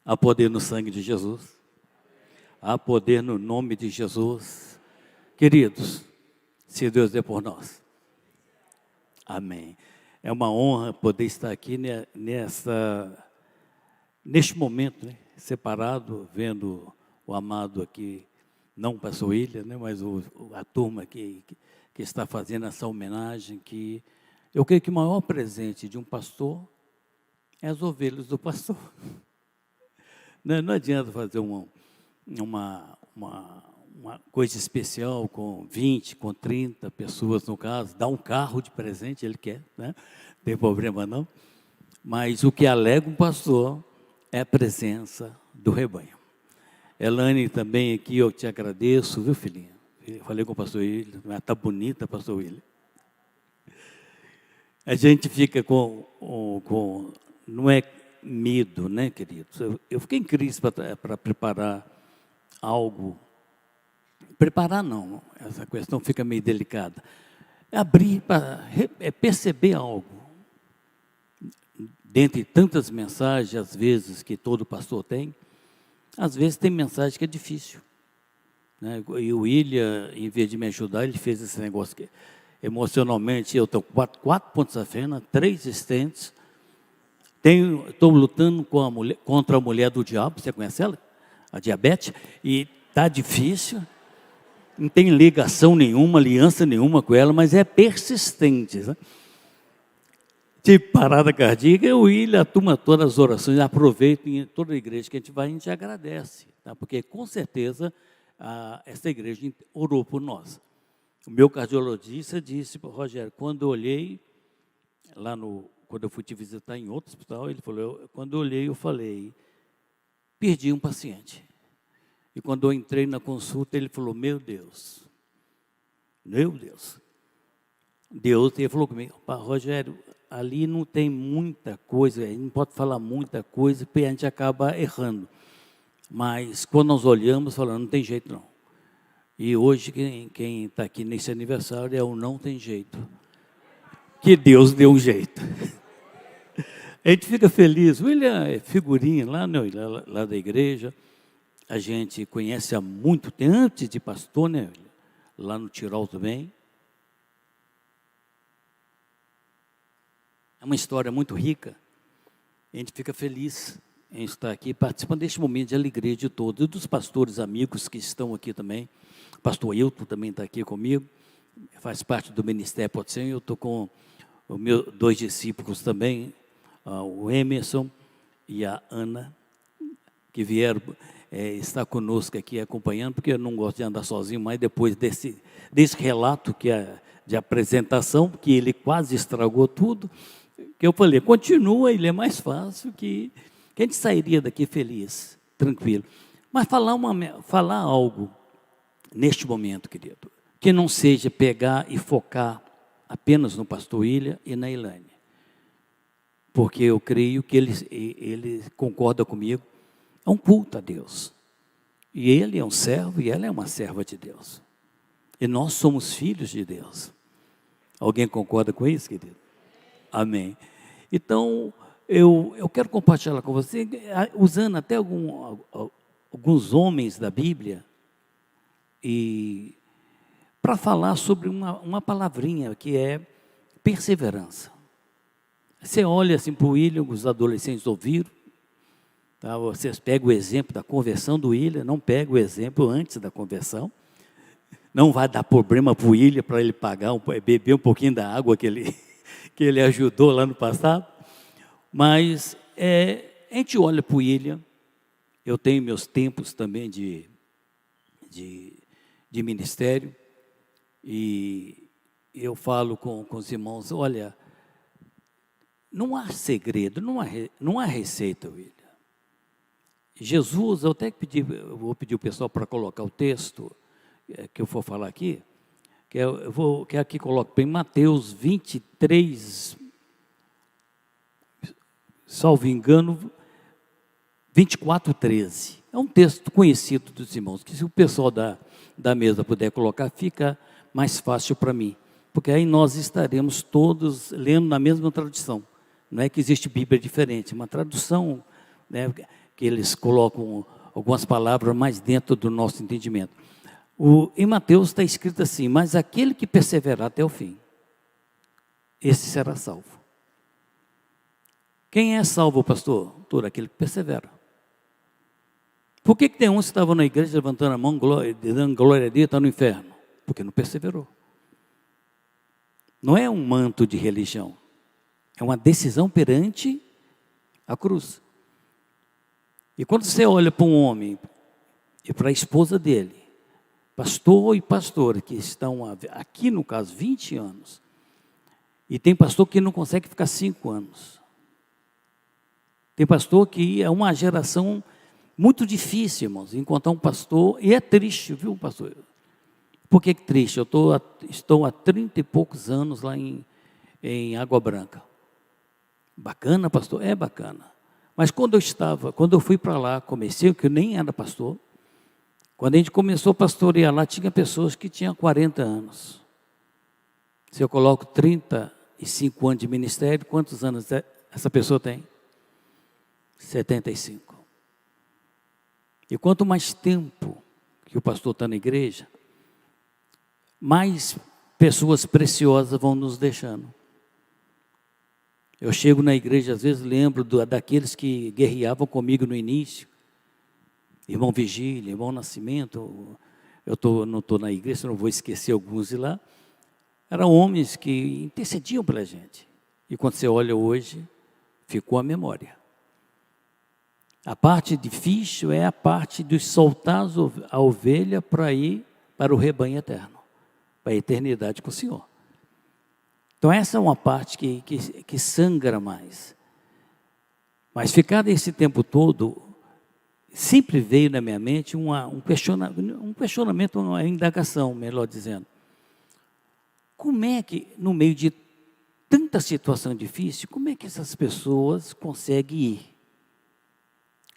Há poder no sangue de Jesus. Há poder no nome de Jesus. Queridos, se Deus é por nós. Amém. É uma honra poder estar aqui neste momento, né, separado, vendo o amado aqui, não o pastor William, né, mas a turma que está fazendo essa homenagem, que eu creio que o maior presente de um pastor é as ovelhas do pastor. Não adianta fazer uma coisa especial com 20, com 30 pessoas, no caso, dar um carro de presente, ele quer, né? Não tem problema não. Mas o que alegra um pastor é a presença do rebanho. Elane, também aqui eu te agradeço, viu, filhinha? Eu falei com o pastor William, está bonita, pastor William. A gente fica com não é medo, né, queridos? Eu fiquei em crise para preparar algo. Preparar não, essa questão fica meio delicada. Abrir para perceber algo. Dentre tantas mensagens, às vezes, que todo pastor tem, às vezes tem mensagem que é difícil. Né? E o William, em vez de me ajudar, ele fez esse negócio que, emocionalmente, eu estou 4 pontos à fena, 3 estentes. Estou lutando contra a mulher do diabo, você conhece ela? A diabetes, e está difícil. Não tem ligação nenhuma, aliança nenhuma com ela, mas é persistente. Né? Tipo parada cardíaca, o William, a turma todas as orações, aproveita em toda a igreja que a gente agradece, tá? Porque com certeza essa igreja orou por nós. O meu cardiologista disse, Rogério, quando eu olhei, quando eu fui te visitar em outro hospital, ele falou, quando eu olhei, eu falei, perdi um paciente. E quando eu entrei na consulta, ele falou, meu Deus. Ele falou comigo, Rogério, ali não tem muita coisa, não pode falar muita coisa, porque a gente acaba errando. Mas quando nós olhamos, falando, não tem jeito não. E hoje quem está aqui nesse aniversário é o não tem jeito. Que Deus deu um jeito. A gente fica feliz. O William é figurinha lá da igreja. A gente conhece há muito tempo, antes de pastor, né? Lá no Tirol também. É uma história muito rica. A gente fica feliz em estar aqui, participando deste momento de alegria de todos, e dos pastores amigos que estão aqui também. O pastor Hilton também está aqui comigo, faz parte do Ministério Potencial. Eu estou com os meus 2 discípulos também, o Emerson e a Ana, que vieram estar conosco aqui acompanhando, porque eu não gosto de andar sozinho, mas depois desse relato de apresentação, que ele quase estragou tudo, que eu falei, continua, ele é mais fácil, que a gente sairia daqui feliz, tranquilo. Mas falar algo neste momento, querido, que não seja pegar e focar apenas no pastor William e na Elane, porque eu creio que ele concorda comigo, é um culto a Deus, e ele é um servo e ela é uma serva de Deus, e nós somos filhos de Deus. Alguém concorda com isso, querido? Amém. Então, eu quero compartilhar com você, usando até alguns homens da Bíblia, e para falar sobre uma palavrinha que é perseverança. Você olha assim para o William, os adolescentes ouviram, tá? Vocês pegam o exemplo da conversão do William, não pegam o exemplo antes da conversão. Não vai dar problema para o William, para ele beber um pouquinho da água que ele ajudou lá no passado. Mas a gente olha para o William, eu tenho meus tempos também de ministério, e eu falo com os irmãos, olha, não há segredo, não há receita, William. Jesus, eu vou pedir o pessoal para colocar o texto que eu for falar aqui, que aqui coloco em Mateus 23, salvo engano, 24:13. É um texto conhecido dos irmãos, que se o pessoal da mesa puder colocar, fica mais fácil para mim, porque aí nós estaremos todos lendo na mesma tradução. Não é que existe Bíblia diferente, uma tradução, né? que eles colocam algumas palavras mais dentro do nosso entendimento. Em Mateus está escrito assim: mas aquele que perseverar até o fim, esse será salvo. Quem é salvo, pastor? Todo aquele que persevera. Por que tem uns que estavam na igreja levantando a mão, dando glória a Deus, está no inferno? Porque não perseverou. Não é um manto de religião, é uma decisão perante a cruz. E quando você olha para um homem e para a esposa dele, pastor e pastora, que estão aqui no caso 20 anos, e tem pastor que não consegue ficar 5 anos. Tem pastor que é uma geração muito difícil, irmãos, encontrar um pastor, e é triste, viu, pastor? Por que triste? Eu estou há 30 e poucos anos lá em Água Branca. Bacana, pastor? É bacana. Mas quando eu fui para lá, comecei, que eu nem era pastor, quando a gente começou a pastorear lá, tinha pessoas que tinham 40 anos. Se eu coloco 35 anos de ministério, quantos anos essa pessoa tem? 75. E quanto mais tempo que o pastor está na igreja, mais pessoas preciosas vão nos deixando. Eu chego na igreja, às vezes lembro daqueles que guerreavam comigo no início. Irmão Vigília, irmão Nascimento, não estou na igreja, não vou esquecer alguns de lá. Eram homens que intercediam pela gente. E quando você olha hoje, ficou a memória. A parte difícil é a parte de soltar a ovelha para ir para o rebanho eterno, para a eternidade com o Senhor. Então essa é uma parte que sangra mais. Mas ficar esse tempo todo, sempre veio na minha mente um questionamento, uma indagação, melhor dizendo. Como é que, no meio de tanta situação difícil, como é que essas pessoas conseguem ir?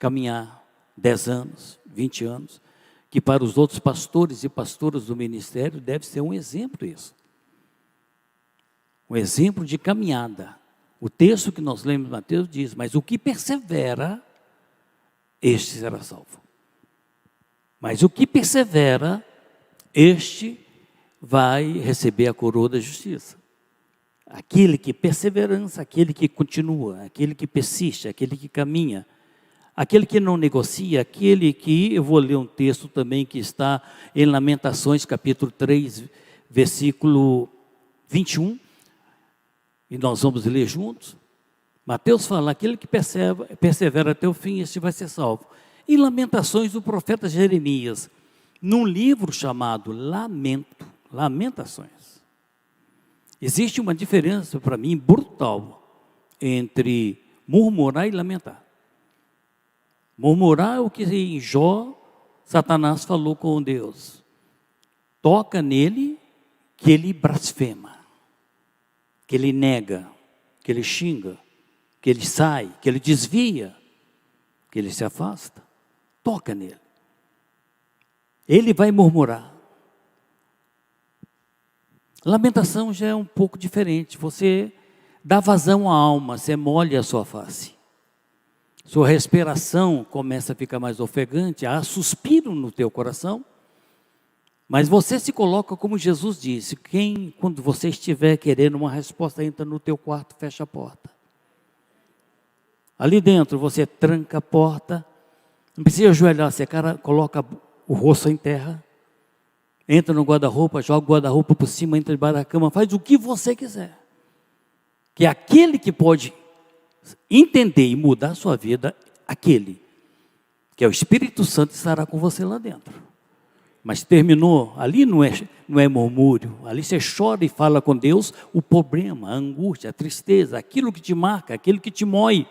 Caminhar 10 anos, 20 anos, que para os outros pastores e pastoras do ministério deve ser um exemplo isso. Um exemplo de caminhada. O texto que nós lemos de Mateus diz: mas o que persevera, este será salvo. Mas o que persevera, este vai receber a coroa da justiça. Aquele que perseverança, aquele que continua, aquele que persiste, aquele que caminha, aquele que não negocia, aquele que, eu vou ler um texto também que está em Lamentações, capítulo 3, versículo 21, e nós vamos ler juntos. Mateus fala: aquele que persevera até o fim, este vai ser salvo. Em Lamentações, do profeta Jeremias, num livro chamado Lamentações, existe uma diferença para mim brutal entre murmurar e lamentar. Murmurar é o que em Jó, Satanás falou com Deus: toca nele que ele blasfema, que ele nega, que ele xinga, que ele sai, que ele desvia, que ele se afasta. Toca nele. Ele vai murmurar. Lamentação já é um pouco diferente. Você dá vazão à alma, você molha a sua face. Sua respiração começa a ficar mais ofegante, há suspiro no teu coração. Mas você se coloca como Jesus disse: quando você estiver querendo uma resposta, entra no teu quarto, fecha a porta. Ali dentro você tranca a porta, não precisa ajoelhar, você coloca o rosto em terra, entra no guarda-roupa, joga o guarda-roupa por cima, entra debaixo da cama, faz o que você quiser. Que aquele que pode entender e mudar a sua vida, aquele que é o Espírito Santo, estará com você lá dentro. Mas terminou, ali não é murmúrio, ali você chora e fala com Deus o problema, a angústia, a tristeza, aquilo que te marca, aquilo que te mói.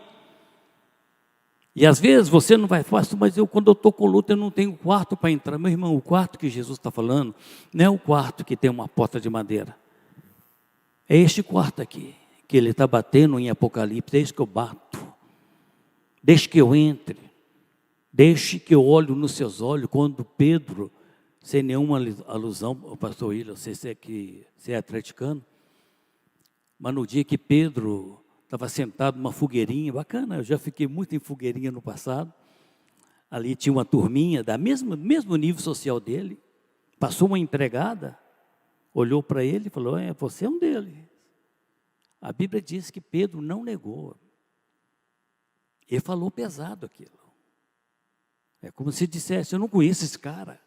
E às vezes você não vai falar: mas quando eu estou com luta, eu não tenho quarto para entrar. Meu irmão, o quarto que Jesus está falando não é o quarto que tem uma porta de madeira. É este quarto aqui, que ele está batendo em Apocalipse. Desde que eu bato, deixe que eu entre, deixe que eu olhe nos seus olhos. Quando Pedro, sem nenhuma alusão, o pastor William, eu sei se é atleticano, mas no dia que Pedro estava sentado numa fogueirinha, bacana, eu já fiquei muito em fogueirinha no passado, ali tinha uma turminha, mesmo nível social dele. Passou uma empregada, olhou para ele e falou, você é um deles. A Bíblia diz que Pedro não negou. Ele falou pesado aquilo. É como se dissesse, eu não conheço esse cara.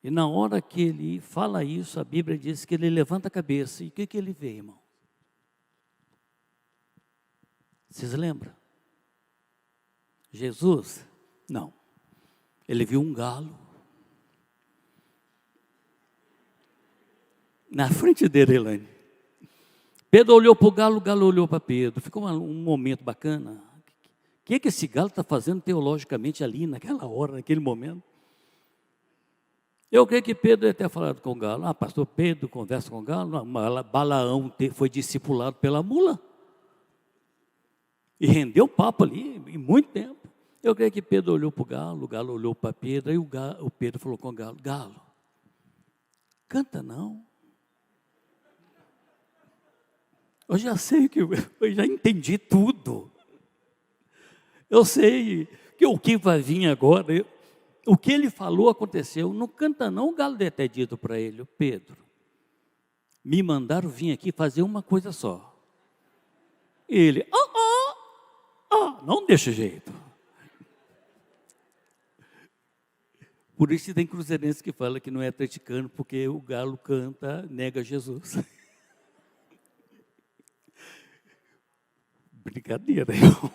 E na hora que ele fala isso, a Bíblia diz que ele levanta a cabeça. E o que ele vê, irmão? Vocês lembram? Jesus? Não. Ele viu um galo. Na frente dele, Elaine. Pedro olhou para o galo olhou para Pedro. Ficou um momento bacana. O que esse galo está fazendo teologicamente ali, naquela hora, naquele momento? Eu creio que Pedro deve ter falado com o galo. Pastor Pedro conversa com o galo. Não, Balaão foi discipulado pela mula. E rendeu papo ali, em muito tempo. Eu creio que Pedro olhou para o galo olhou para Pedro. Aí o Pedro falou com o galo, galo, canta não. Eu já sei, eu já entendi tudo. Eu sei que o que vai vir agora, o que ele falou aconteceu. Não canta não, o galo deve ter dito para ele, Pedro, me mandaram vir aqui fazer uma coisa só. Ele, não deixa jeito. Por isso tem cruzeirense que fala que não é atleticano, porque o galo canta, nega Jesus. Brincadeira, irmão.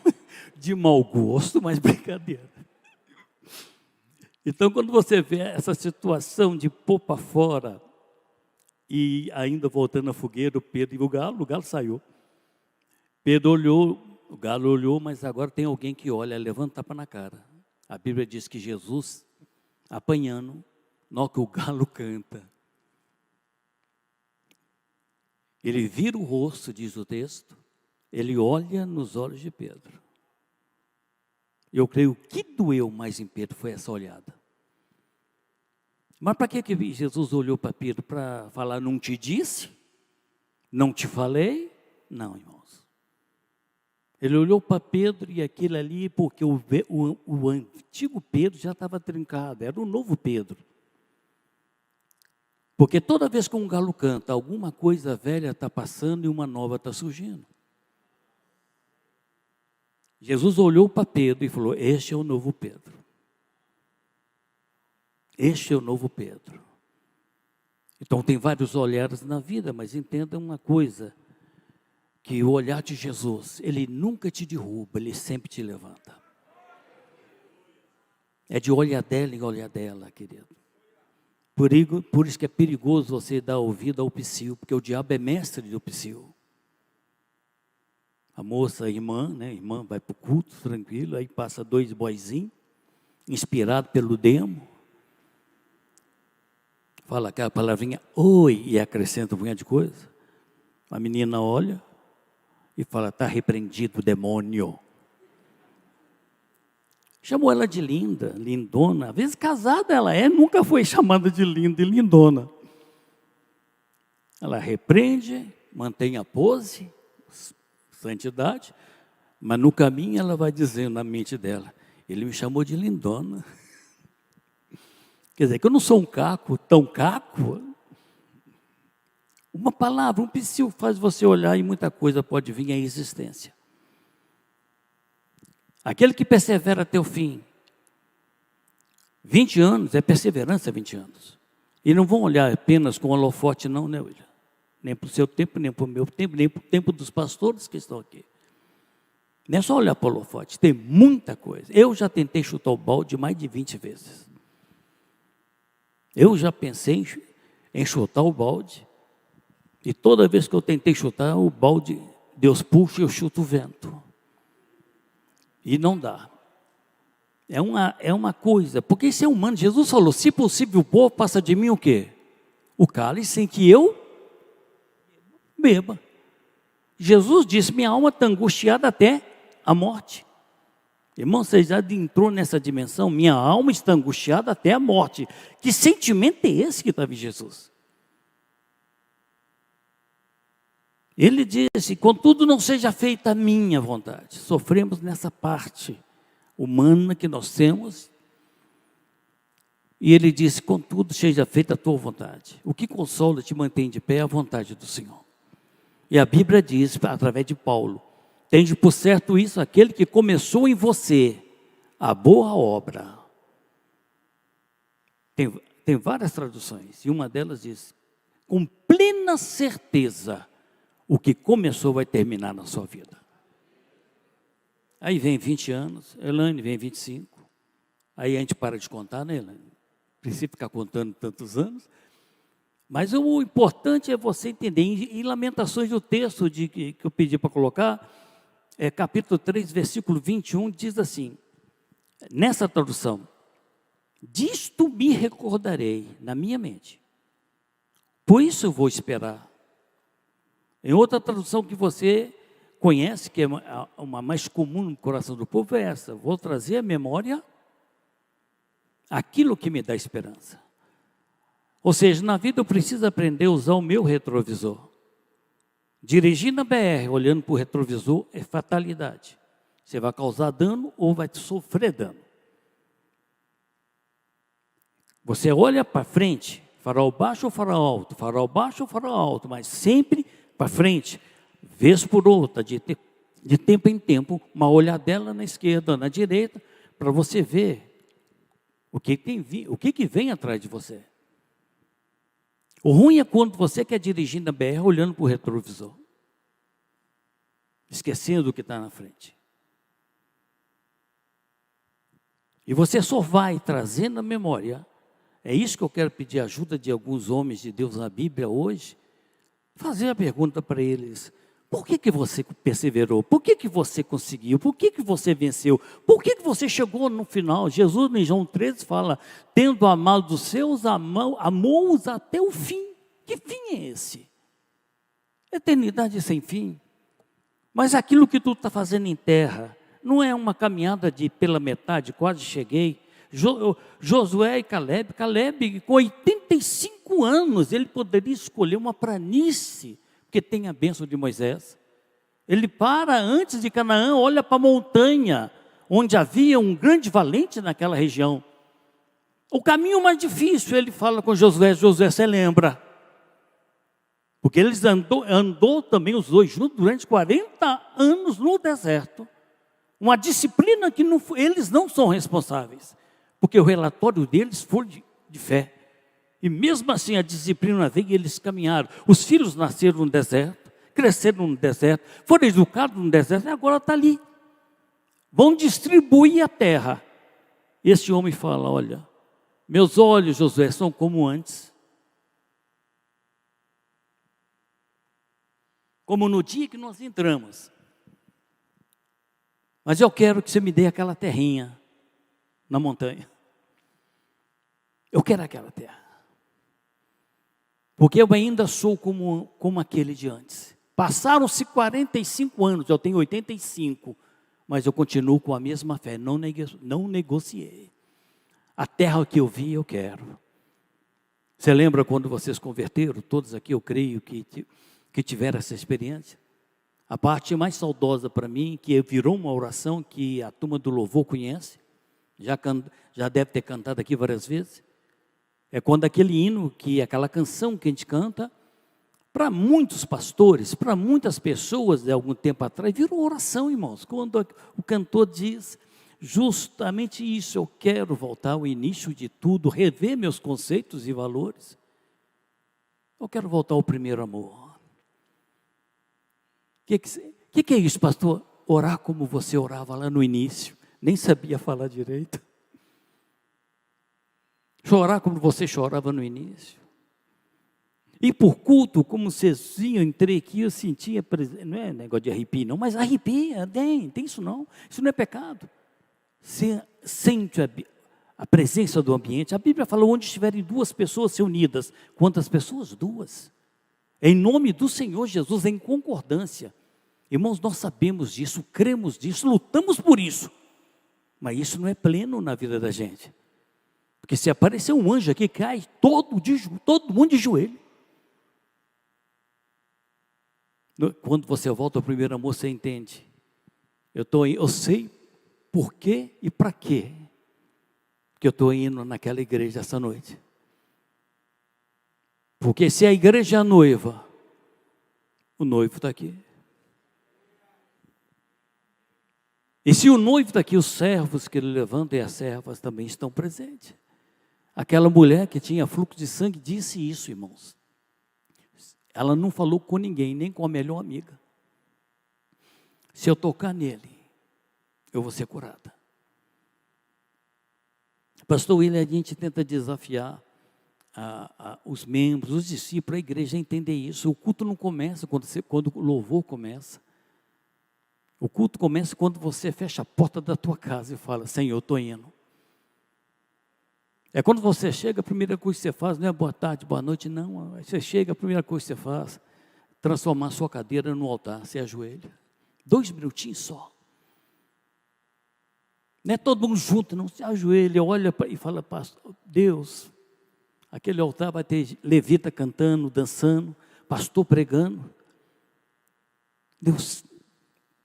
De mau gosto, mas brincadeira. Então, quando você vê essa situação de pôr para fora, e ainda voltando à fogueira, o Pedro e o galo saiu. Pedro olhou, o galo olhou, mas agora tem alguém que olha, levanta tapa na cara. A Bíblia diz que Jesus, apanhando, na hora que o galo canta, ele vira o rosto, diz o texto, ele olha nos olhos de Pedro. Eu creio que doeu mais em Pedro foi essa olhada. Mas para que Jesus olhou para Pedro? Para falar, não te disse? Não te falei? Não, irmãos. Ele olhou para Pedro e aquilo ali, porque o antigo Pedro já estava trincado, era o novo Pedro. Porque toda vez que um galo canta, alguma coisa velha está passando e uma nova está surgindo. Jesus olhou para Pedro e falou, este é o novo Pedro. Este é o novo Pedro. Então tem vários olhares na vida, mas entenda uma coisa, que o olhar de Jesus, ele nunca te derruba, ele sempre te levanta. É de olhar dela em olhar dela, querido. Por isso que é perigoso você dar ouvido ao psil, porque o diabo é mestre do psil. A moça, a irmã vai para o culto, tranquilo, aí passa 2 boizinhos, inspirado pelo demo, fala aquela palavrinha, oi, e acrescenta um monte de coisa. A menina olha e fala, está repreendido o demônio. Chamou ela de linda, lindona, às vezes casada ela nunca foi chamada de linda e lindona. Ela repreende, mantém a pose, santidade, mas no caminho ela vai dizendo na mente dela, ele me chamou de lindona. Quer dizer, que eu não sou um caco, tão caco. Uma palavra, um psil faz você olhar e muita coisa pode vir à existência. Aquele que persevera até o fim, 20 anos, é perseverança 20 anos. E não vão olhar apenas com holofote não, né, William? Nem para o seu tempo, nem para o meu tempo, nem para o tempo dos pastores que estão aqui. Não é só olhar para o holofote, tem muita coisa. Eu já tentei chutar o balde mais de 20 vezes. Eu já pensei em chutar o balde, e toda vez que eu tentei chutar o balde, Deus puxa e eu chuto o vento. E não dá. É uma coisa, porque isso é humano. Jesus falou, se possível o povo passa de mim o quê? O cálice sem que eu beba. Jesus disse, minha alma está angustiada até a morte. Irmão, você já entrou nessa dimensão? Minha alma está angustiada até a morte. Que sentimento é esse que estava em Jesus? Ele disse, contudo não seja feita a minha vontade. Sofremos nessa parte. humana que nós temos. E ele disse: contudo, seja feita a tua vontade. O que consola e te mantém de pé é a vontade do Senhor. E a Bíblia diz, através de Paulo: tende por certo isso, aquele que começou em você a boa obra. Tem várias traduções, e uma delas diz: com plena certeza, o que começou vai terminar na sua vida. Aí vem 20 anos, Elaine vem 25, aí a gente para de contar, né, Elaine? Precisa ficar contando tantos anos. Mas o importante é você entender, em Lamentações do texto que eu pedi para colocar, capítulo 3, versículo 21, diz assim, nessa tradução: disto me recordarei na minha mente, por isso eu vou esperar. Em outra tradução que você conhece, que é uma mais comum no coração do povo, é essa: vou trazer à memória aquilo que me dá esperança. Ou seja, na vida eu preciso aprender a usar o meu retrovisor. Dirigir na BR olhando para o retrovisor é fatalidade. Você vai causar dano ou vai sofrer dano. Você olha para frente, farol baixo ou farol alto, farol baixo ou farol alto, mas sempre para frente, vez por outra, de tempo em tempo, uma olhadela na esquerda, na direita, para você ver o que vem atrás de você. O ruim é quando você quer dirigir na BR olhando para o retrovisor, esquecendo o que está na frente. E você só vai trazendo a memória. É isso que eu quero pedir ajuda de alguns homens de Deus na Bíblia hoje. Fazer a pergunta para eles: por que você perseverou? Por que você conseguiu? Por que você venceu? Por que você chegou no final? Jesus, em João 13, fala: tendo amado os seus, amou-os até o fim. Que fim é esse? Eternidade sem fim. Mas aquilo que tu está fazendo em terra, não é uma caminhada pela metade, quase cheguei. Josué e Caleb, com 85 anos, ele poderia escolher uma planície, porque tem a bênção de Moisés. Ele para antes de Canaã, olha para a montanha, onde havia um grande valente naquela região. O caminho mais difícil, ele fala com Josué: Josué, você lembra? Porque eles andou também os dois juntos durante 40 anos no deserto. Uma disciplina que eles não são responsáveis, porque o relatório deles foi de fé. E mesmo assim a disciplina veio e eles caminharam. Os filhos nasceram no deserto, cresceram no deserto, foram educados no deserto e agora está ali. Vão distribuir a terra. Esse homem fala: olha, meus olhos, Josué, são como antes. Como no dia que nós entramos. Mas eu quero que você me dê aquela terrinha na montanha. Eu quero aquela terra. Porque eu ainda sou como aquele de antes. Passaram-se 45 anos, eu tenho 85, mas eu continuo com a mesma fé, não negociei. A terra que eu vi, eu quero. Você lembra quando vocês converteram? Todos aqui, eu creio que tiveram essa experiência. A parte mais saudosa para mim, que virou uma oração que a turma do louvor conhece, já deve ter cantado aqui várias vezes, é quando aquele hino, aquela canção que a gente canta, para muitos pastores, para muitas pessoas de algum tempo atrás, virou oração, irmãos. Quando o cantor diz justamente isso: eu quero voltar ao início de tudo, rever meus conceitos e valores. Eu quero voltar ao primeiro amor. O que é isso, pastor? Orar como você orava lá no início. Nem sabia falar direito. Chorar como você chorava no início. E por culto, como vocês vinham, entrei aqui, eu sentia, não é negócio de arrepio não, mas arrepia, tem isso não. Isso não é pecado. Você sente a presença do ambiente. A Bíblia fala: onde estiverem duas pessoas reunidas. Quantas pessoas? Duas. Em nome do Senhor Jesus, em concordância. Irmãos, nós sabemos disso, cremos disso, lutamos por isso. Mas isso não é pleno na vida da gente. Porque se aparecer um anjo aqui, cai todo mundo de joelho. Quando você volta ao primeiro amor, você entende. Eu sei por quê e para quê que eu estou indo naquela igreja essa noite. Porque se a igreja é a noiva, o noivo está aqui. E se o noivo está aqui, os servos que ele levanta e as servas também estão presentes. Aquela mulher que tinha fluxo de sangue disse isso, irmãos. Ela não falou com ninguém, nem com a melhor amiga. Se eu tocar nele, eu vou ser curada. Pastor William, a gente tenta desafiar os membros, os discípulos, a igreja a entender isso. O culto não começa quando o louvor começa. O culto começa quando você fecha a porta da tua casa e fala: Senhor, eu estou indo. É quando você chega, a primeira coisa que você faz não é boa tarde, boa noite, não. Você chega, a primeira coisa que você faz, transformar a sua cadeira no altar, você ajoelha. 2 minutinhos só. Não é todo mundo junto, não. Se ajoelha, olha e fala: pastor, Deus, aquele altar vai ter levita cantando, dançando, pastor pregando. Deus,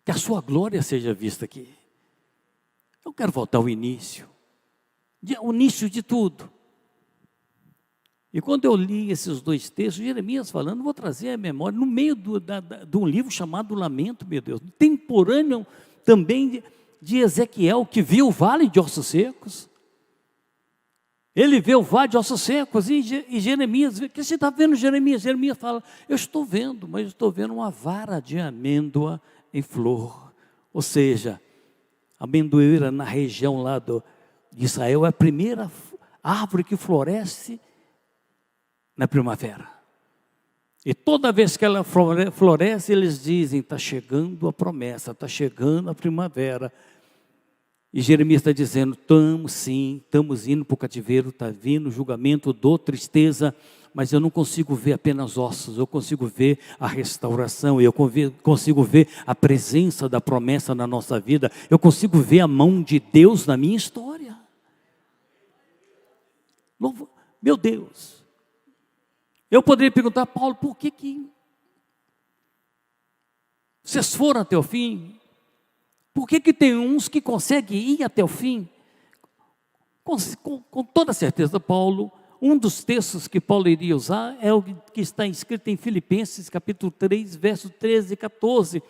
que a sua glória seja vista aqui. Eu quero voltar ao início. O início de tudo. E quando eu li esses 2 textos, Jeremias falando, vou trazer a memória, no meio de um livro chamado Lamento, meu Deus, temporâneo também de Ezequiel, que viu o vale de ossos secos. Ele vê o vale de ossos secos, e Jeremias, o que você está vendo, Jeremias? Jeremias fala: eu estou vendo, mas eu estou vendo uma vara de amêndoa em flor. Ou seja, a amendoeira na região lá de Israel é a primeira árvore que floresce na primavera. E toda vez que ela floresce, eles dizem: está chegando a promessa, está chegando a primavera. E Jeremias está dizendo: estamos indo para o cativeiro, está vindo o julgamento, dor, tristeza, mas eu não consigo ver apenas ossos, eu consigo ver a restauração, eu consigo ver a presença da promessa na nossa vida, eu consigo ver a mão de Deus na minha história. Meu Deus, eu poderia perguntar: Paulo, por que vocês foram até o fim? Por que tem uns que conseguem ir até o fim? Com toda certeza, Paulo, um dos textos que Paulo iria usar é o que está escrito em Filipenses, capítulo 3, versos 13 e 14.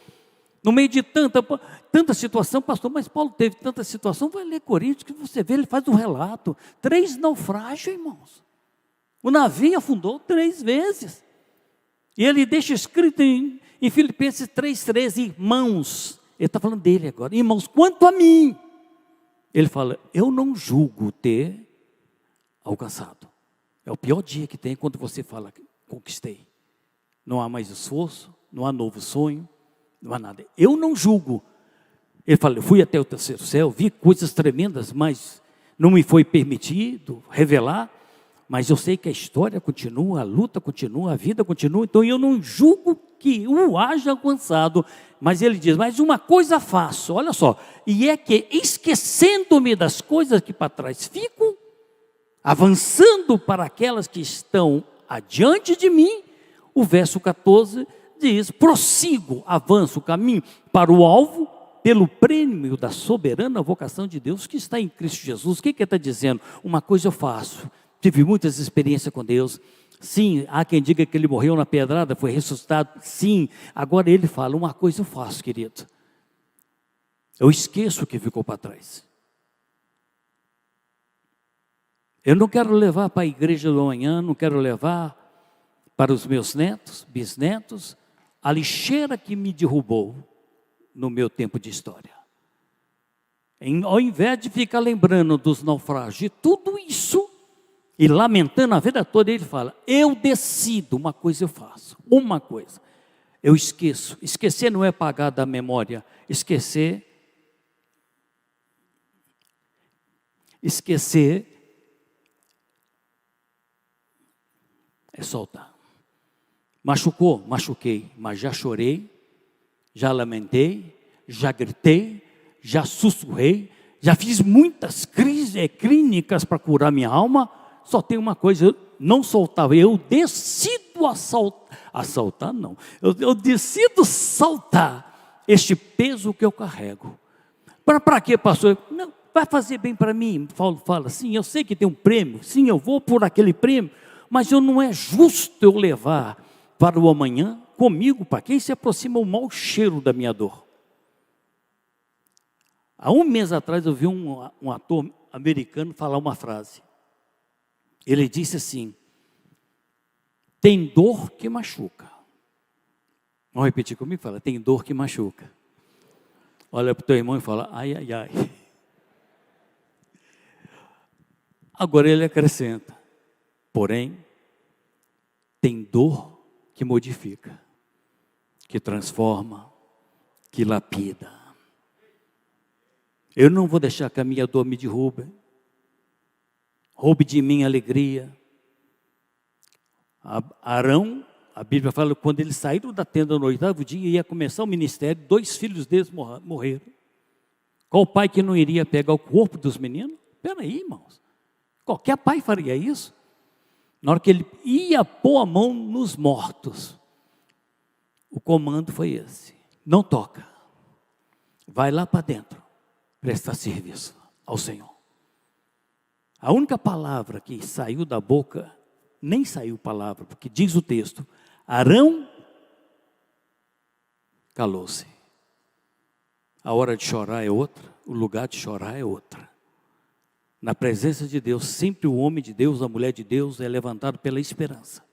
No meio de tanta situação, pastor, mas Paulo teve tanta situação, vai ler Coríntios, que você vê, ele faz um relato. 3 naufrágios, irmãos. O navio afundou 3 vezes. E ele deixa escrito em Filipenses 3,13, irmãos, ele está falando dele agora, irmãos, quanto a mim, ele fala: eu não julgo ter alcançado. É o pior dia que tem quando você fala: conquistei. Não há mais esforço, não há novo sonho, não há nada. Eu não julgo. Ele fala: eu fui até o terceiro céu, vi coisas tremendas, mas não me foi permitido revelar. Mas eu sei que a história continua, a luta continua, a vida continua. Então eu não julgo que o haja alcançado. Mas ele diz: mas uma coisa faço, olha só. E é que, esquecendo-me das coisas que para trás ficam, avançando para aquelas que estão adiante de mim. O verso 14 diz: prossigo, avanço o caminho para o alvo, pelo prêmio da soberana vocação de Deus que está em Cristo Jesus. O que ele está dizendo? Uma coisa eu faço. Tive muitas experiências com Deus. Sim, há quem diga que ele morreu na pedrada, foi ressuscitado. Sim, agora ele fala: uma coisa eu faço, querido. Eu esqueço o que ficou para trás. Eu não quero levar para a igreja do amanhã, não quero levar para os meus netos, bisnetos, a lixeira que me derrubou no meu tempo de história. Ao invés de ficar lembrando dos naufrágios, de tudo isso, e lamentando a vida toda, ele fala: eu decido, uma coisa eu faço, uma coisa, eu esqueço. Esquecer não é apagar da memória, esquecer é soltar. Machucou, machuquei, mas já chorei, já lamentei, já gritei, já sussurrei, já fiz muitas clínicas para curar minha alma. Só tem uma coisa: eu não soltava. Eu decido assaltar não. Eu decido saltar este peso que eu carrego. Para quê, pastor? Não, vai fazer bem para mim. Paulo fala, sim, eu sei que tem um prêmio, sim, eu vou por aquele prêmio, mas não é justo eu levar para o amanhã comigo, para quem se aproxima o mau cheiro da minha dor. Há um mês atrás eu vi um ator americano falar uma frase. Ele disse assim: tem dor que machuca. Vamos repetir comigo? Fala, tem dor que machuca. Olha para o teu irmão e fala, ai, ai, ai. Agora ele acrescenta, porém, tem dor que modifica, que transforma, que lapida. Eu não vou deixar que a minha dor me derrube. Roube de mim a alegria. Arão, a Bíblia fala, quando eles saíram da tenda no 8º dia, ia começar o ministério, 2 filhos deles morreram. Qual pai que não iria pegar o corpo dos meninos? Espera aí, irmãos. Qualquer pai faria isso. Na hora que ele ia pôr a mão nos mortos, o comando foi esse: não toca. Vai lá para dentro, prestar serviço ao Senhor. A única palavra que saiu da boca, nem saiu palavra, porque diz o texto, Arão calou-se. A hora de chorar é outra, o lugar de chorar é outra. Na presença de Deus, sempre o homem de Deus, a mulher de Deus é levantado pela esperança.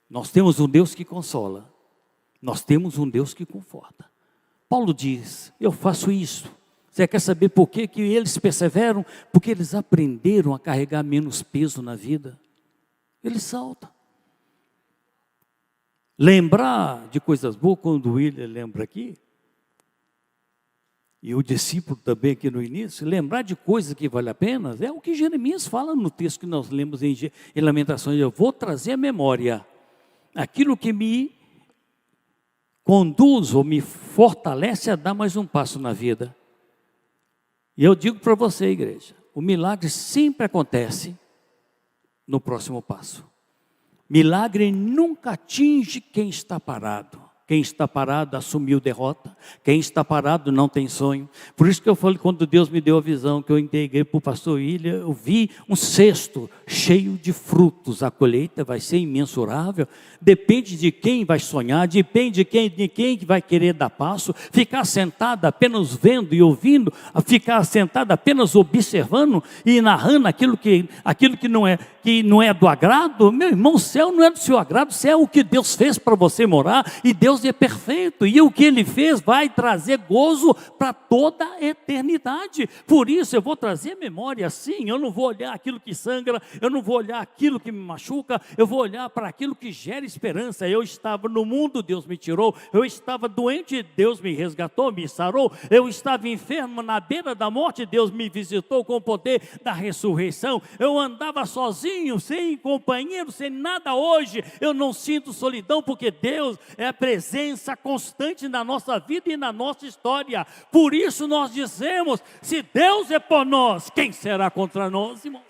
Nós temos um Deus que consola, nós temos um Deus que conforta. Paulo diz, eu faço isso. Você quer saber por que eles perseveram? Porque eles aprenderam a carregar menos peso na vida. Eles saltam. Lembrar de coisas boas, quando o William lembra aqui, e o discípulo também aqui no início, lembrar de coisas que vale a pena, é o que Jeremias fala no texto que nós lemos em Lamentações. Eu vou trazer à memória aquilo que me conduz ou me fortalece a dar mais um passo na vida. E eu digo para você, igreja, o milagre sempre acontece no próximo passo. Milagre nunca atinge quem está parado. Quem está parado assumiu derrota. Quem está parado não tem sonho. Por isso que eu falei, quando Deus me deu a visão, que eu entreguei para o pastor William, eu vi um cesto cheio de frutos. A colheita vai ser imensurável. Depende de quem vai sonhar, depende de quem vai querer dar passo. Ficar sentado apenas vendo e ouvindo, ficar sentado apenas observando e narrando aquilo que não é do agrado. Meu irmão, o céu não é do seu agrado, o céu é o que Deus fez para você morar, e Deus é perfeito, e o que Ele fez vai trazer gozo para toda a eternidade. Por isso eu vou trazer memória assim, eu não vou olhar aquilo que sangra, eu não vou olhar aquilo que me machuca, eu vou olhar para aquilo que gera esperança. Eu estava no mundo, Deus me tirou, eu estava doente, Deus me resgatou, me sarou, eu estava enfermo na beira da morte, Deus me visitou com o poder da ressurreição, eu andava sozinho, sem companheiro, sem nada. Hoje eu não sinto solidão, porque Deus é a presença constante na nossa vida e na nossa história. Por isso nós dizemos, se Deus é por nós, quem será contra nós, irmãos?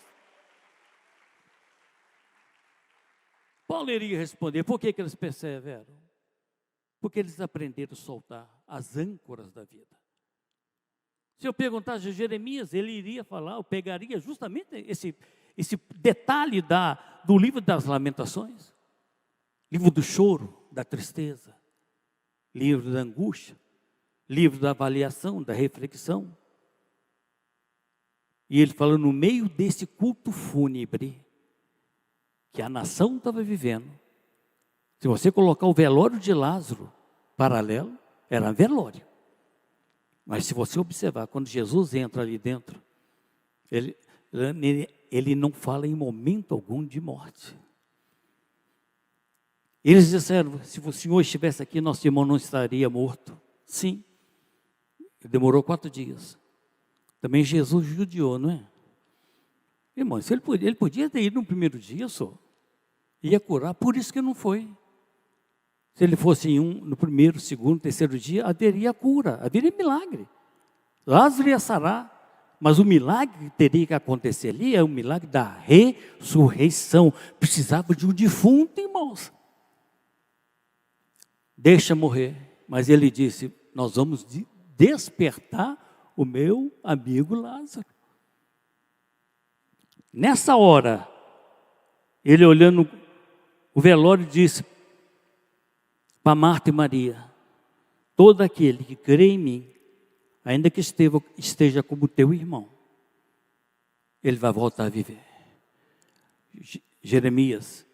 Paulo iria responder, por que eles perseveram? Porque eles aprenderam a soltar as âncoras da vida. Se eu perguntasse a Jeremias, ele iria falar, eu pegaria justamente esse detalhe do livro das Lamentações, livro do choro, da tristeza, livro da angústia, livro da avaliação, da reflexão. E ele fala, no meio desse culto fúnebre que a nação estava vivendo, se você colocar o velório de Lázaro paralelo, era velório. Mas se você observar, quando Jesus entra ali dentro, ele não fala em momento algum de morte. Eles disseram, se o Senhor estivesse aqui, nosso irmão não estaria morto. Sim, demorou 4 dias. Também Jesus judiou, não é? Irmão, se ele podia ter ido no primeiro dia só, ia curar, por isso que não foi. Se ele fosse no primeiro, segundo, terceiro dia, haveria cura, haveria milagre. Lázaro ia sarar. Mas o milagre que teria que acontecer ali é o milagre da ressurreição. Precisava de um defunto, irmãos. Deixa morrer. Mas ele disse, nós vamos despertar o meu amigo Lázaro. Nessa hora, ele olhando o velório disse para Marta e Maria: todo aquele que crê em mim, ainda que esteja como teu irmão, ele vai voltar a viver. Jeremias,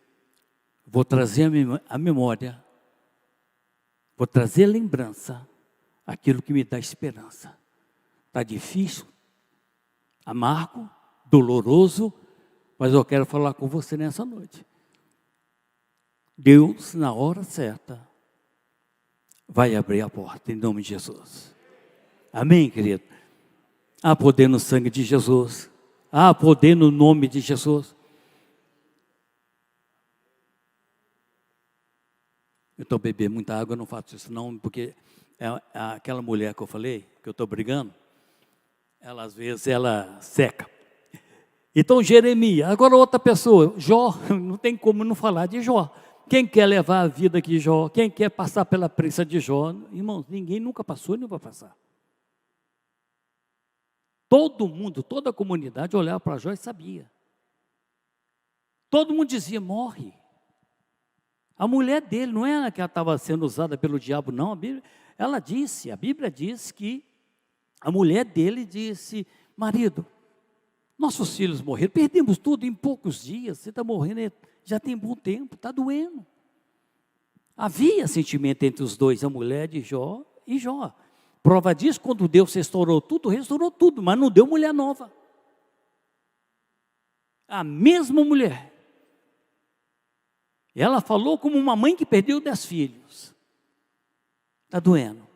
vou trazer a memória, vou trazer a lembrança, aquilo que me dá esperança. Está difícil, amargo, doloroso, mas eu quero falar com você nessa noite. Deus, na hora certa, vai abrir a porta, em nome de Jesus. Amém, querido? Há poder no sangue de Jesus. Há poder no nome de Jesus. Eu estou bebendo muita água, eu não faço isso não, porque aquela mulher que eu falei, que eu estou brigando, ela às vezes ela seca. Então Jeremias, agora outra pessoa, Jó, não tem como não falar de Jó. Quem quer levar a vida de Jó? Quem quer passar pela prensa de Jó? Irmãos, ninguém nunca passou e não vai passar. Todo mundo, toda a comunidade olhava para Jó e sabia. Todo mundo dizia: morre. A mulher dele, não era que ela estava sendo usada pelo diabo, não. A Bíblia diz que a mulher dele disse: marido, nossos filhos morreram, perdemos tudo em poucos dias, você está morrendo, já tem bom tempo, está doendo. Havia sentimento entre os dois, a mulher de Jó e Jó. Prova disso, quando Deus restaurou tudo, mas não deu mulher nova. A mesma mulher. Ela falou como uma mãe que perdeu 10 filhos. Está doendo.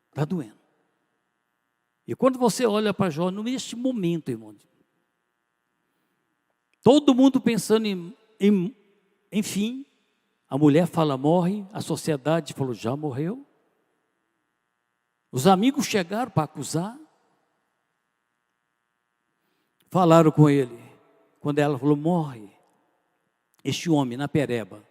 Está doendo. E quando você olha para Jó, neste momento, irmão, todo mundo pensando enfim, a mulher fala: morre, a sociedade falou: já morreu. Os amigos chegaram para acusar, falaram com ele, quando ela falou: morre, este homem na pereba.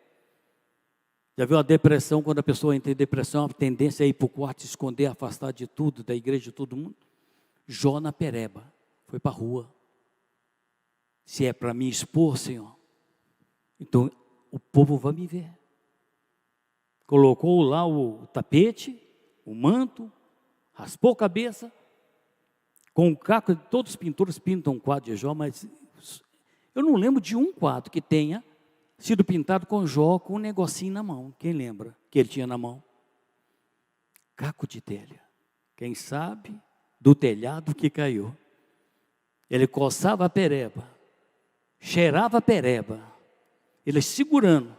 Já viu a depressão? Quando a pessoa entra em depressão, a tendência é ir para o quarto, se esconder, afastar de tudo, da igreja, de todo mundo. Jó na pereba, foi para a rua. Se é para me expor, Senhor, então o povo vai me ver. Colocou lá o tapete, o manto, raspou a cabeça, com o caco. Todos os pintores pintam um quadro de Jó, mas eu não lembro de um quadro que tenha sido pintado com Jó com um negocinho na mão. Quem lembra que ele tinha na mão? Caco de telha. Quem sabe do telhado que caiu. Ele coçava a pereba, cheirava a pereba, ele segurando.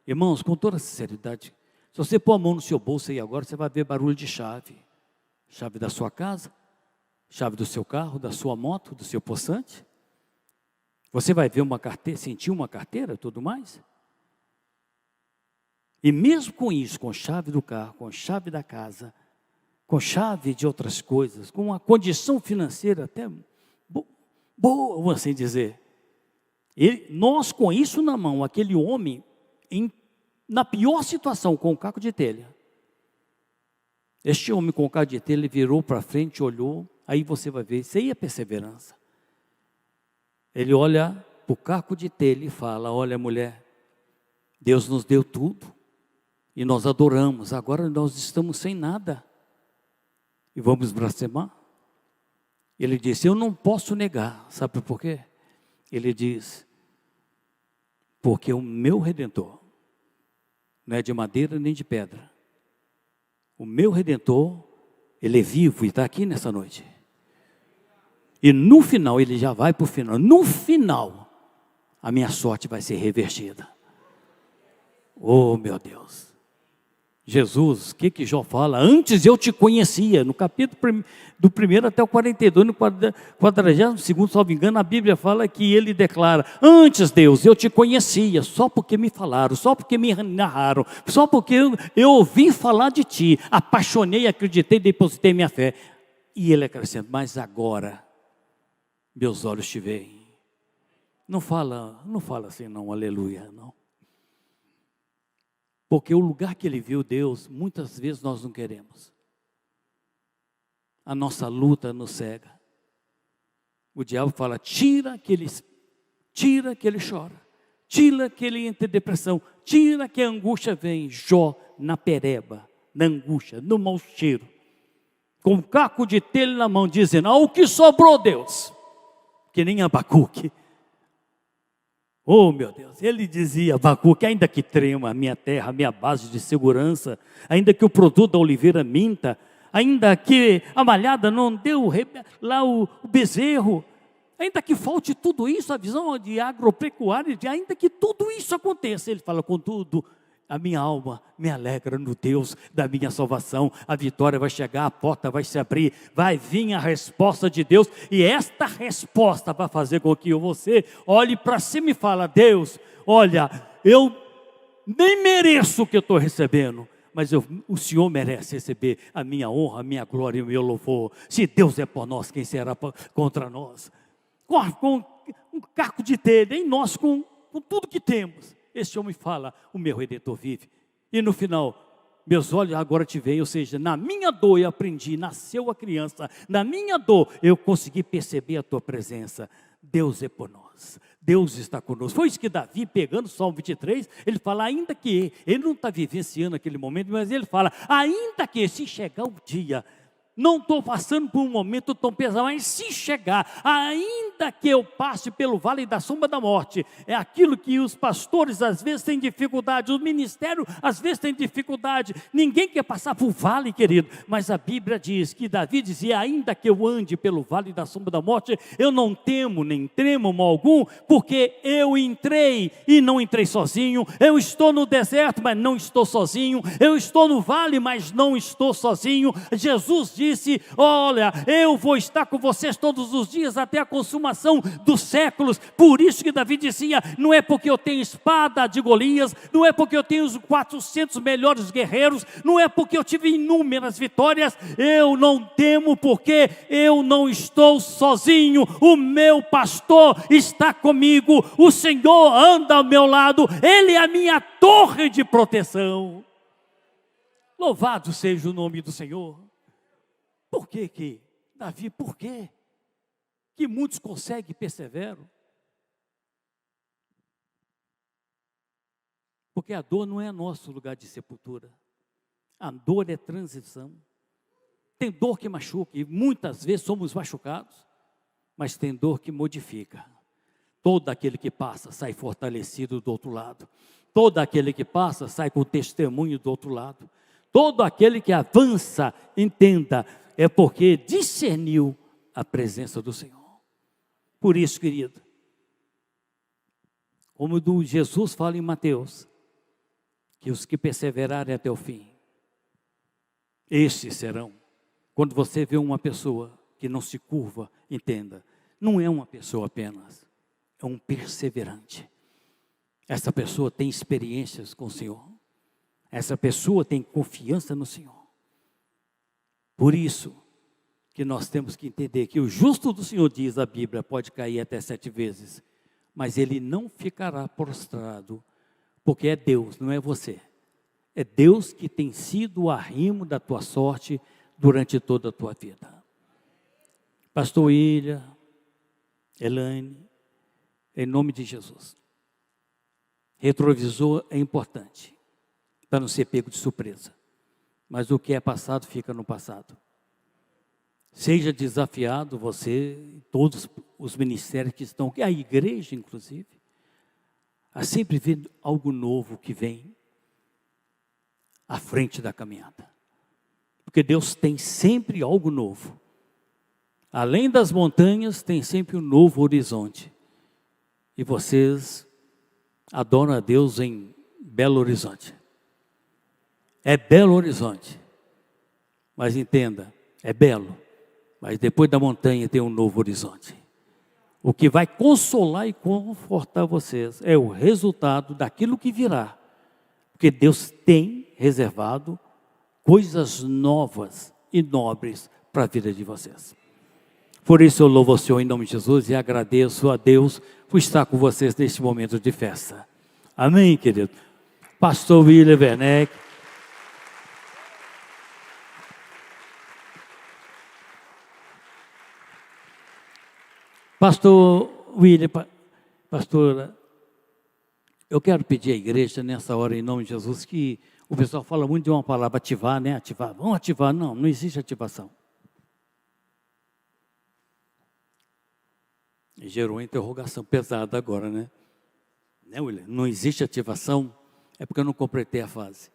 Irmãos, com toda sinceridade, se você pôr a mão no seu bolso aí agora, você vai ver barulho de chave. Chave da sua casa, chave do seu carro, da sua moto, do seu poçante. Você vai ver uma carteira, sentir uma carteira e tudo mais. E mesmo com isso, com chave do carro, com chave da casa, com chave de outras coisas, com uma condição financeira até boa, vamos assim dizer. Nós com isso na mão, aquele homem, na pior situação, com o caco de telha. Este homem com o caco de telha, ele virou para frente, olhou, aí você vai ver, isso aí é perseverança. Ele olha para o caco de telha e fala: olha, mulher, Deus nos deu tudo, e nós adoramos, agora nós estamos sem nada, e vamos blasfemar? Ele disse: eu não posso negar, sabe por quê? Ele diz: porque o meu Redentor não é de madeira nem de pedra. O meu Redentor, ele é vivo e está aqui nessa noite. E no final, ele já vai para o final. No final, a minha sorte vai ser revertida. Oh, meu Deus. Jesus, o que Jó fala? Antes eu te conhecia. No capítulo do 1 até o 42, no 42º, se não me engano, a Bíblia fala que ele declara: antes, Deus, eu te conhecia, só porque me falaram, só porque me narraram, só porque eu ouvi falar de ti, apaixonei, acreditei, depositei minha fé. E ele acrescenta: mas agora meus olhos te veem. Não fala assim não, aleluia, não. Porque o lugar que ele viu Deus, muitas vezes nós não queremos. a nossa luta nos cega. O diabo fala, tira que ele chora, tira que ele entra em depressão, tira que a angústia vem. Jó, na pereba, na angústia, no mau cheiro, com um caco de telha na mão, dizendo, o que sobrou, Deus? Que nem Abacuque. Oh, meu Deus, ele dizia, Abacuque, ainda que trema a minha terra, a minha base de segurança, ainda que o produto da oliveira minta, ainda que a malhada não deu lá o bezerro, ainda que falte tudo isso, a visão de agropecuária, ainda que tudo isso aconteça, ele fala, contudo, a minha alma me alegra no Deus da minha salvação, a vitória vai chegar, a porta vai se abrir, vai vir a resposta de Deus, e esta resposta vai fazer com que você olhe para cima e fale, Deus, olha, eu nem mereço o que eu estou recebendo, mas o Senhor merece receber a minha honra, a minha glória e o meu louvor. Se Deus é por nós, quem será contra nós? Com um caco de telha, em nós, com tudo que temos. Esse homem fala, o meu Redentor vive. E no final, meus olhos agora te veem, ou seja, na minha dor eu aprendi, nasceu a criança, na minha dor eu consegui perceber a tua presença. Deus é por nós, Deus está conosco. Foi isso que Davi, pegando o Salmo 23, ele fala, ainda que, ele não está vivenciando aquele momento, mas ele fala, ainda que se chegar o dia, não estou passando por um momento tão pesado, mas se chegar, ainda que eu passe pelo vale da sombra da morte, é aquilo que os pastores às vezes têm dificuldade, o ministério às vezes tem dificuldade, ninguém quer passar por vale, querido, mas a Bíblia diz que Davi dizia, ainda que eu ande pelo vale da sombra da morte, eu não temo nem tremo mal algum, porque eu entrei e não entrei sozinho, eu estou no deserto, mas não estou sozinho, eu estou no vale, mas não estou sozinho. Jesus disse, olha, eu vou estar com vocês todos os dias até a consumação dos séculos. Por isso que Davi dizia, não é porque eu tenho espada de Golias, não é porque eu tenho os 400 melhores guerreiros, não é porque eu tive inúmeras vitórias, eu não temo porque eu não estou sozinho, o meu pastor está comigo, o Senhor anda ao meu lado, Ele é a minha torre de proteção. Louvado seja o nome do Senhor. Por que Davi, por quê? Que muitos conseguem e perseveram? Porque a dor não é nosso lugar de sepultura. A dor é transição. Tem dor que machuca, e muitas vezes somos machucados, mas tem dor que modifica. Todo aquele que passa sai fortalecido do outro lado. Todo aquele que passa sai com testemunho do outro lado. Todo aquele que avança, entenda, é porque discerniu a presença do Senhor. Por isso, querido, como Jesus fala em Mateus, que os que perseverarem até o fim, estes serão. Quando você vê uma pessoa que não se curva, entenda, não é uma pessoa apenas, é um perseverante. Essa pessoa tem experiências com o Senhor. Essa pessoa tem confiança no Senhor. Por isso que nós temos que entender que o justo do Senhor, diz a Bíblia, pode cair até 7 vezes, mas ele não ficará prostrado, porque é Deus, não é você. É Deus que tem sido o arrimo da tua sorte durante toda a tua vida. Pastor William, Elaine, em nome de Jesus. Retrovisor é importante, para não ser pego de surpresa. Mas o que é passado, fica no passado. Seja desafiado você, todos os ministérios que estão aqui, a igreja inclusive, a sempre ver algo novo que vem à frente da caminhada. Porque Deus tem sempre algo novo. Além das montanhas, tem sempre um novo horizonte. E vocês adoram a Deus em Belo Horizonte. É Belo Horizonte. Mas entenda, é belo. Mas depois da montanha tem um novo horizonte. O que vai consolar e confortar vocês é o resultado daquilo que virá. Porque Deus tem reservado coisas novas e nobres para a vida de vocês. Por isso eu louvo o Senhor em nome de Jesus e agradeço a Deus por estar com vocês neste momento de festa. Amém, querido? Pastor William Werneck. Pastor William, pastora, eu quero pedir à igreja nessa hora, em nome de Jesus, que o pessoal fala muito de uma palavra ativar, né? Ativar, vamos ativar. Não, não existe ativação. E gerou uma interrogação pesada agora, né? Né, William? Não existe ativação, é porque eu não completei a fase.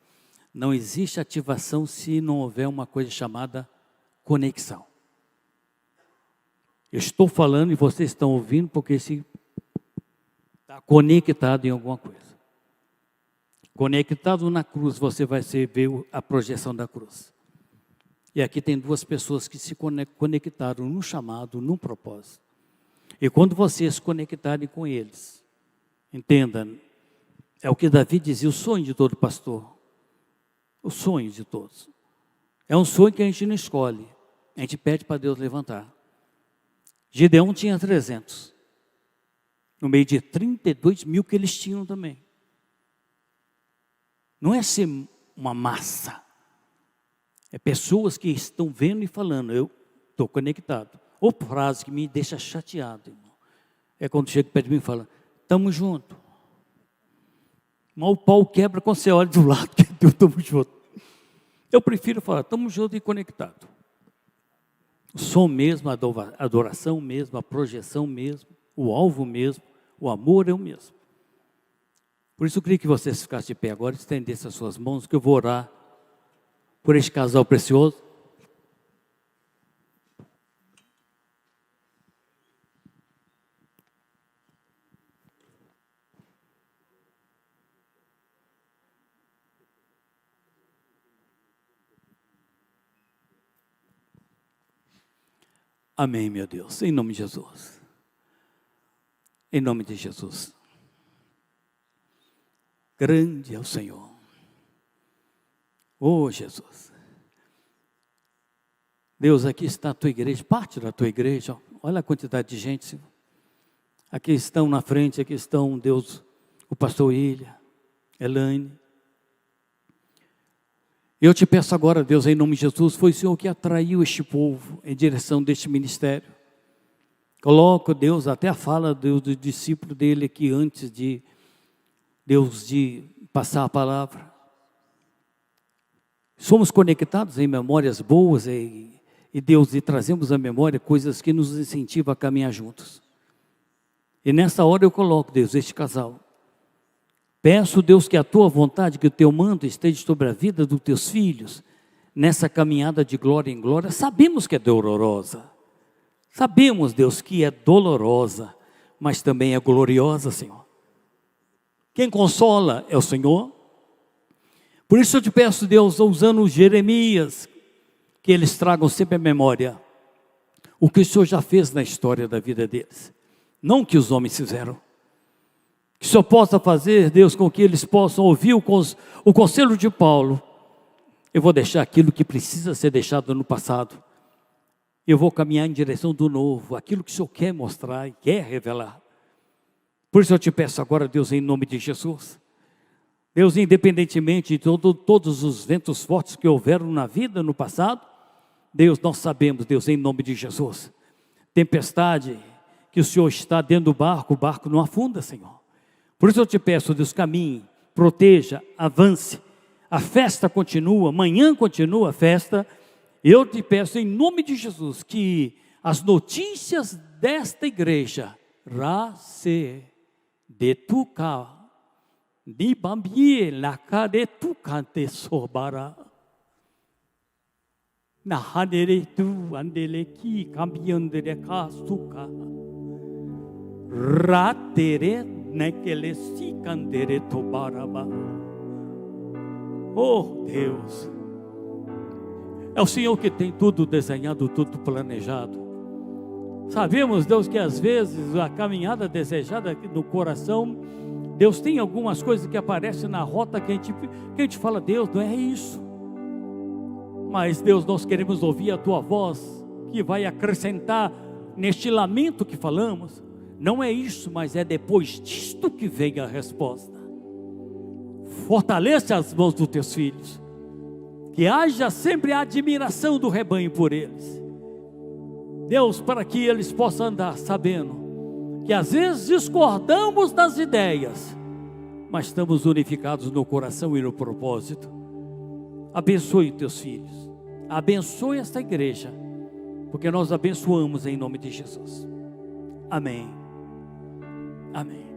Não existe ativação se não houver uma coisa chamada conexão. Eu estou falando e vocês estão ouvindo porque se está conectado em alguma coisa. Conectado na cruz, você vai ver a projeção da cruz. E aqui tem duas pessoas que se conectaram no chamado, no propósito. E quando vocês se conectarem com eles, entenda, é o que Davi dizia, o sonho de todo pastor. O sonho de todos. É um sonho que a gente não escolhe. A gente pede para Deus levantar. Gideão tinha 300. No meio de 32 mil que eles tinham também. Não é ser uma massa. É pessoas que estão vendo e falando, eu estou conectado. Ou frase que me deixa chateado, irmão. É quando chega perto de mim e fala, estamos juntos. Mas o pau quebra quando você olha do lado, que estamos juntos. Eu prefiro falar, estamos juntos e conectados. O som mesmo, a adoração mesmo, a projeção mesmo, o alvo mesmo, o amor é o mesmo. Por isso eu queria que vocês ficassem de pé agora, estendessem as suas mãos, que eu vou orar por este casal precioso. Amém, meu Deus, em nome de Jesus. Em nome de Jesus. Grande é o Senhor. Oh, Jesus. Deus, aqui está a tua igreja, parte da tua igreja. Olha a quantidade de gente, Senhor. Aqui estão na frente, aqui estão, Deus, o pastor Ilha, Elaine. Eu te peço agora, Deus, em nome de Jesus, foi o Senhor que atraiu este povo em direção deste ministério. Coloca, Deus, até a fala do discípulo dele aqui antes de Deus de passar a palavra. Somos conectados em memórias boas e Deus, e trazemos à memória coisas que nos incentivam a caminhar juntos. E nessa hora eu coloco, Deus, este casal. Peço, Deus, que a tua vontade, que o teu manto esteja sobre a vida dos teus filhos, nessa caminhada de glória em glória. Sabemos que é dolorosa. Sabemos, Deus, que é dolorosa, mas também é gloriosa, Senhor. Quem consola é o Senhor. Por isso eu te peço, Deus, usando Jeremias, que eles tragam sempre à memória o que o Senhor já fez na história da vida deles. Não o que os homens fizeram. Que o Senhor possa fazer, Deus, com que eles possam ouvir o conselho de Paulo. Eu vou deixar aquilo que precisa ser deixado no passado. Eu vou caminhar em direção do novo, aquilo que o Senhor quer mostrar e quer revelar. Por isso eu te peço agora, Deus, em nome de Jesus. Deus, independentemente de todos os ventos fortes que houveram na vida no passado, Deus, nós sabemos, Deus, em nome de Jesus. Tempestade, que o Senhor está dentro do barco, o barco não afunda, Senhor. Por isso eu te peço, Deus, caminhe, proteja, avance. A festa continua, amanhã continua a festa. Eu te peço em nome de Jesus que as notícias desta igreja, Rase de Tuca, de Bambie, Laka de Tuca de Sobara, na Hadere tu Andeleki, Cambiandere Kasuka, Ratere Nekele Sikandere Tobaraba. Oh Deus, é o Senhor que tem tudo desenhado, tudo planejado. Sabemos, Deus, que às vezes a caminhada desejada aqui no coração, Deus tem algumas coisas que aparecem na rota que a gente fala, Deus, não é isso. Mas Deus, nós queremos ouvir a tua voz, que vai acrescentar neste lamento que falamos. Não é isso, mas é depois disto que vem a resposta. Fortalece as mãos dos teus filhos, que haja sempre a admiração do rebanho por eles. Deus, para que eles possam andar sabendo que às vezes discordamos das ideias, mas estamos unificados no coração e no propósito. Abençoe teus filhos, abençoe esta igreja, porque nós abençoamos em nome de Jesus. Amém. Amém.